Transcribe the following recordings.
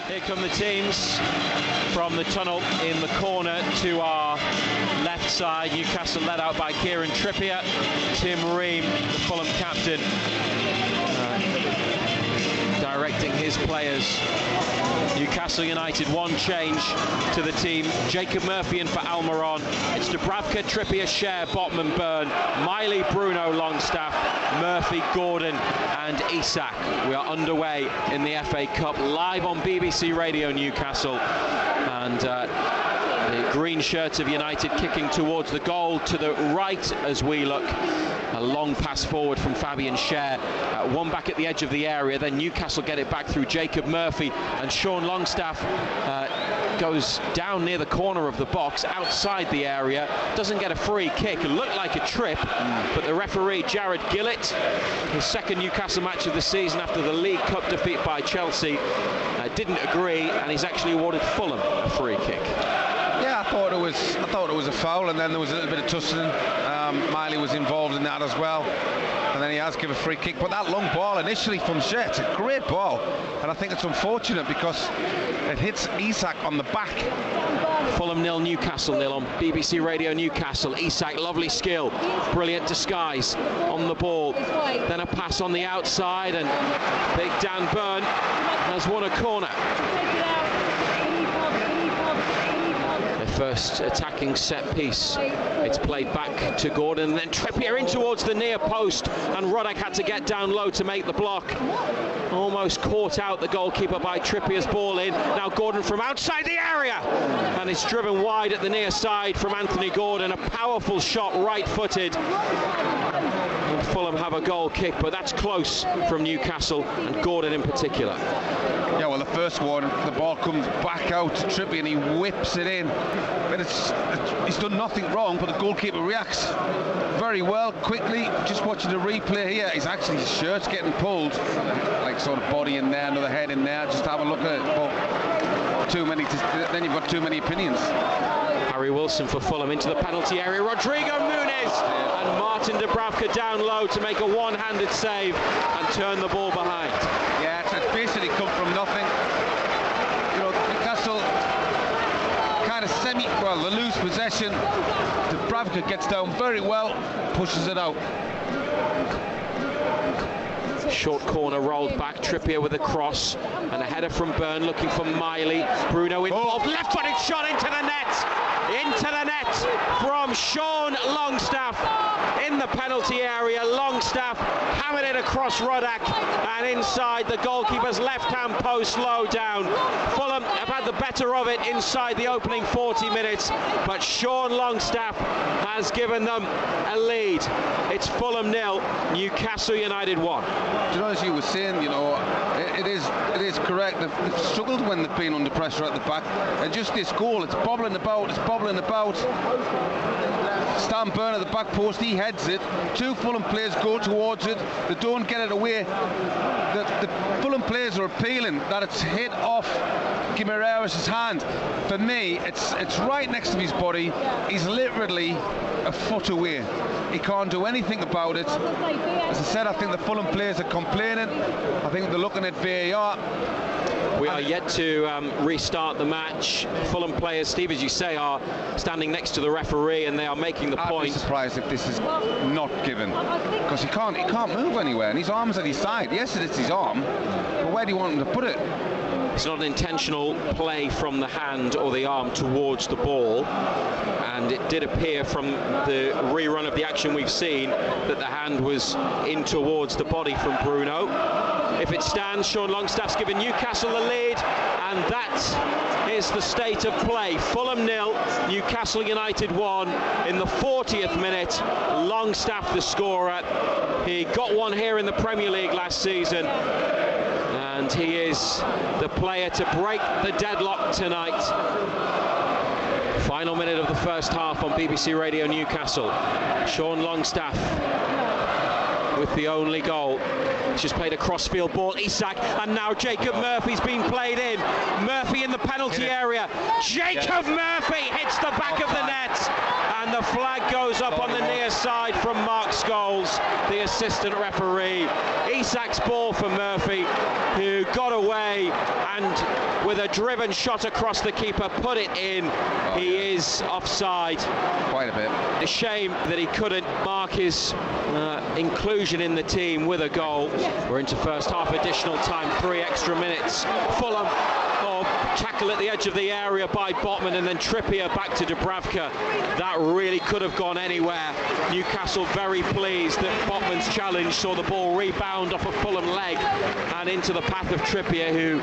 Here come the teams from the tunnel in the corner to our left side. Newcastle led out by Kieran Trippier. Tim Ream, the Fulham captain, directing his players. Newcastle United, one change to the team. Jacob Murphy in for Almiron. It's Dubravka, Trippier, Schär, Botman, Byrne, Miley, Bruno, Longstaff, Murphy, Gordon and Isak. We are underway in the FA Cup, live on BBC Radio Newcastle. And the green shirts of United kicking towards the goal to the right as we look. A long pass forward from Fabian Schär, one back at the edge of the area, then Newcastle get it back through Jacob Murphy, and Sean Longstaff goes down near the corner of the box, outside the area, doesn't get a free kick. It looked like a trip, but the referee, Jared Gillett, his second Newcastle match of the season after the League Cup defeat by Chelsea, didn't agree, and he's actually awarded Fulham a free kick. Yeah, I thought it was a foul, and then there was a little bit of tussling. Miley was involved in that as well, and then he has given a free kick. But that long ball initially from Schär, it's a great ball, and I think it's unfortunate because it hits Isak on the back. Fulham 0, Newcastle 0 on BBC Radio Newcastle. Isak, lovely skill, brilliant disguise on the ball, then a pass on the outside, and big Dan Byrne has won a corner. First attacking set piece. It's played back to Gordon, and then Trippier in towards the near post, and Roddick had to get down low to make the block. Almost caught out the goalkeeper by Trippier's ball in. Now Gordon from outside the area, and it's driven wide at the near side from Anthony Gordon. A powerful shot, right-footed. And Fulham have a goal kick, but that's close from Newcastle, and Gordon in particular. Yeah, well, the first one, the ball comes back out to Trippier and he whips it in. But he's done nothing wrong, but the goalkeeper reacts very well, quickly. Just watching the replay here, his shirt's getting pulled, like sort of body in there, another head in there. Just have a look at it. But then you've got too many opinions. Harry Wilson for Fulham into the penalty area. Rodrigo Muniz and Martin Dubravka down low to make a one-handed save and turn the ball behind. Yeah, it's basically come from nothing. You know, Newcastle kind of the loose possession. Dubravka gets down very well, pushes it out. Short corner rolled back, Trippier with a cross and a header from Byrne looking for Miley. Bruno involved, left-footed shot into the net from Sean Longstaff in the penalty area. Longstaff hammered it across Roddick and inside the goalkeeper's left-hand post, low down. Fulham have had the better of it inside the opening 40 minutes, but Sean Longstaff has given them a lead. It's Fulham 0, Newcastle United 1. You know, as you were saying, you know, it is correct. They've struggled when they've been under pressure at the back, and just this goal, it's bobbling about. Stan Byrne at the back post, he heads it. Two Fulham players go towards it. They don't get it away. The Fulham players are appealing that it's hit off Guimaraes' hand. For me, it's right next to his body. He's literally a foot away. He can't do anything about it. As I said, I think the Fulham players are complaining. I think they're looking at VAR. We are yet to restart the match. Fulham players, Steve, as you say, are standing next to the referee and they are making the point. I'd be surprised if this is not given, because he can't move anywhere, and his arm's at his side. Yes, it is his arm, but where do you want him to put it? It's not an intentional play from the hand or the arm towards the ball, and it did appear from the rerun of the action we've seen that the hand was in towards the body from Bruno. If it stands, Sean Longstaff's given Newcastle the lead, and that is the state of play. Fulham 0, Newcastle United 1 in the 40th minute. Longstaff the scorer. He got one here in the Premier League last season, and he is the player to break the deadlock tonight. Final minute of the first half on BBC Radio Newcastle. Sean Longstaff with the only goal. He's just played a crossfield ball, Isak, and now Jacob Murphy's been played in. Murphy in the penalty area. Jacob Murphy hits the back of the net, and the flag goes up on the near side from Mark Scholes, the assistant referee. Isak's ball for Murphy, who got away and with with a driven shot across the keeper, put it in. He is offside. Quite a bit. A shame that he couldn't mark his inclusion in the team with a goal. We're into first half additional time, 3 extra minutes. Fulham, tackle at the edge of the area by Botman, and then Trippier back to Dubravka. That really could have gone anywhere. Newcastle very pleased that Botman's challenge saw the ball rebound off a Fulham leg and into the path of Trippier, who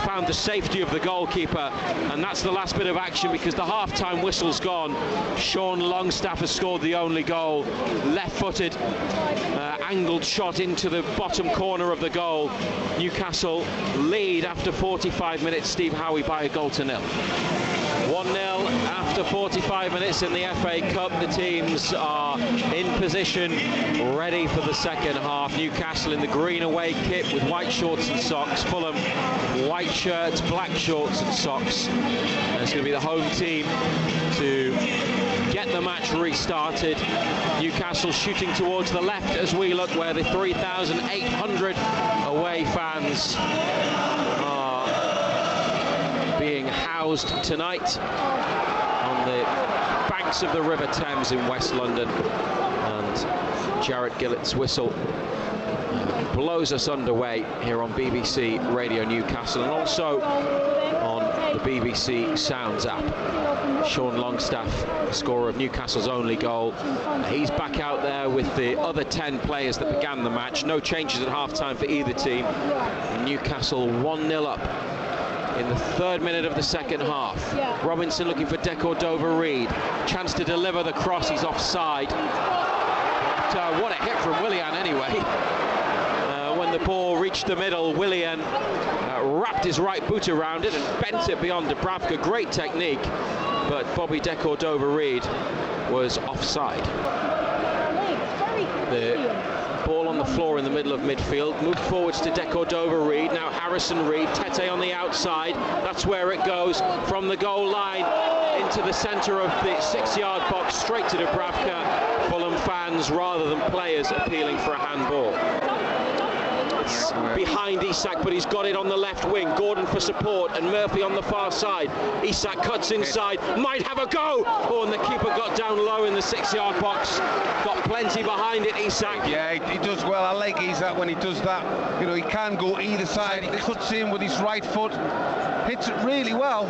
found the safety of the goalkeeper. And that's the last bit of action, because the half-time whistle's gone. Sean Longstaff has scored the only goal. Left-footed, angled shot into the bottom corner of the goal. Newcastle lead after 45 minutes, Steve Howe, by a goal to nil. 1-0 after 45 minutes in the FA Cup. The teams are in position, ready for the second half. Newcastle in the green away kit with white shorts and socks. Fulham, white shirts, black shorts and socks. And it's going to be the home team to get the match restarted. Newcastle shooting towards the left as we look, where the 3,800 away fans are being housed tonight on the banks of the River Thames in West London. And Jarrett Gillett's whistle blows us underway here on BBC Radio Newcastle, and also on the BBC Sounds app. Sean Longstaff, the scorer of Newcastle's only goal, he's back out there with the other 10 players that began the match. No changes at half-time for either team. Newcastle 1-0 up in the 3rd minute of the second half. Robinson looking for De Cordova-Reid. Chance to deliver the cross, he's offside. But, what a hit from Willian anyway. When the ball reached the middle, Willian wrapped his right boot around it and bent it beyond Dubravka. Great technique, but Bobby De Cordova-Reid was offside. The ball on the floor in the middle of midfield, moved forwards to De Cordova-Reid. Now Harrison Reed, Tete on the outside. That's where it goes, from the goal line into the centre of the 6-yard box, straight to Dubravka. Fulham fans rather than players appealing for a handball. It's behind Isak, but he's got it on the left wing. Gordon for support, and Murphy on the far side. Isak cuts inside, might have a go. Oh, and the keeper got down low in the 6-yard box. Got plenty behind it, Isak. Yeah, he does well. I like Isak when he does that. You know, he can go either side. He cuts in with his right foot, hits it really well.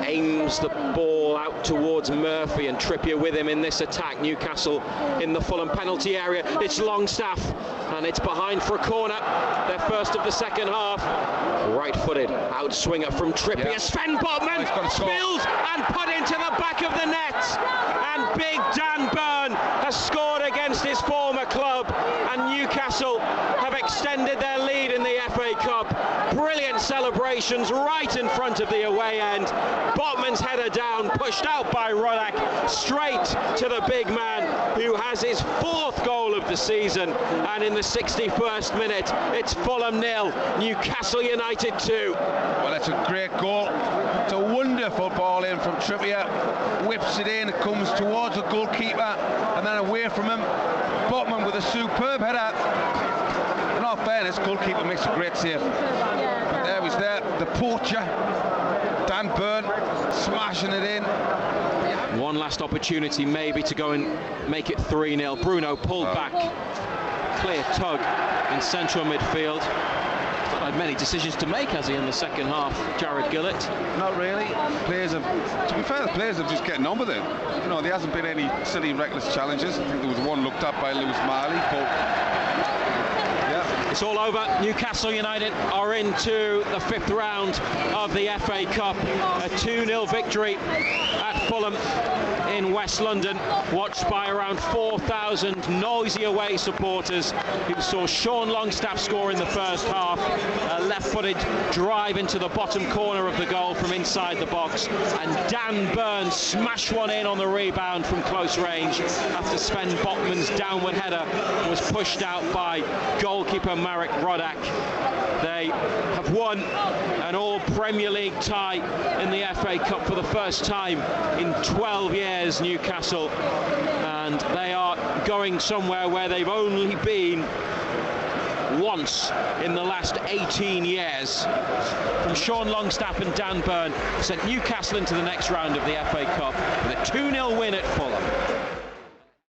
Aims the ball out towards Murphy, and Trippier with him in this attack. Newcastle in the Fulham penalty area. It's Longstaff, and it's behind for a corner. Their first of the second half. Right-footed outswinger from Trippier. Yeah. Sven Botman spilled and put into the back of the net. And big Dan Burn has scored against his former club, and Newcastle have extended their lead in the FA Cup. Brilliant celebrations right in front of the away end. Botman's header down, pushed out by Rodak, straight to the big man, who has his 4th goal of the season. And in the 61st minute, it's Fulham 0, Newcastle United 2. Well, that's a great goal. It's a wonderful ball in from Trippier. Whips it in, it comes towards the goalkeeper and then away from him. Botman with a superb header. In all fairness, goalkeeper makes a great save. There was the poacher, Dan Burn, smashing it in. One last opportunity maybe to go and make it 3-0. Bruno pulled back. Clear tug in central midfield. Not had many decisions to make, has he, in the second half, Jarrett Gillett? Not really. To be fair, the players have just getting on with it. You know, there hasn't been any silly, reckless challenges. I think there was one looked at by Lewis Marley, but it's all over. Newcastle United are into the 5th round of the FA Cup. A 2-0 victory at Fulham in West London, watched by around 4,000 noisy away supporters who saw Sean Longstaff score in the first half. A left-footed drive into the bottom corner of the goal from inside the box, and Dan Burns smashed one in on the rebound from close range after Sven Botman's downward header was pushed out by goalkeeper Marek Rodak. They have won an all-Premier League tie in the FA Cup for the first time in 12 years, Newcastle, and they are going somewhere where they've only been once in the last 18 years. From Sean Longstaff and Dan Burn, sent Newcastle into the next round of the FA Cup with a 2-0 win at Fulham.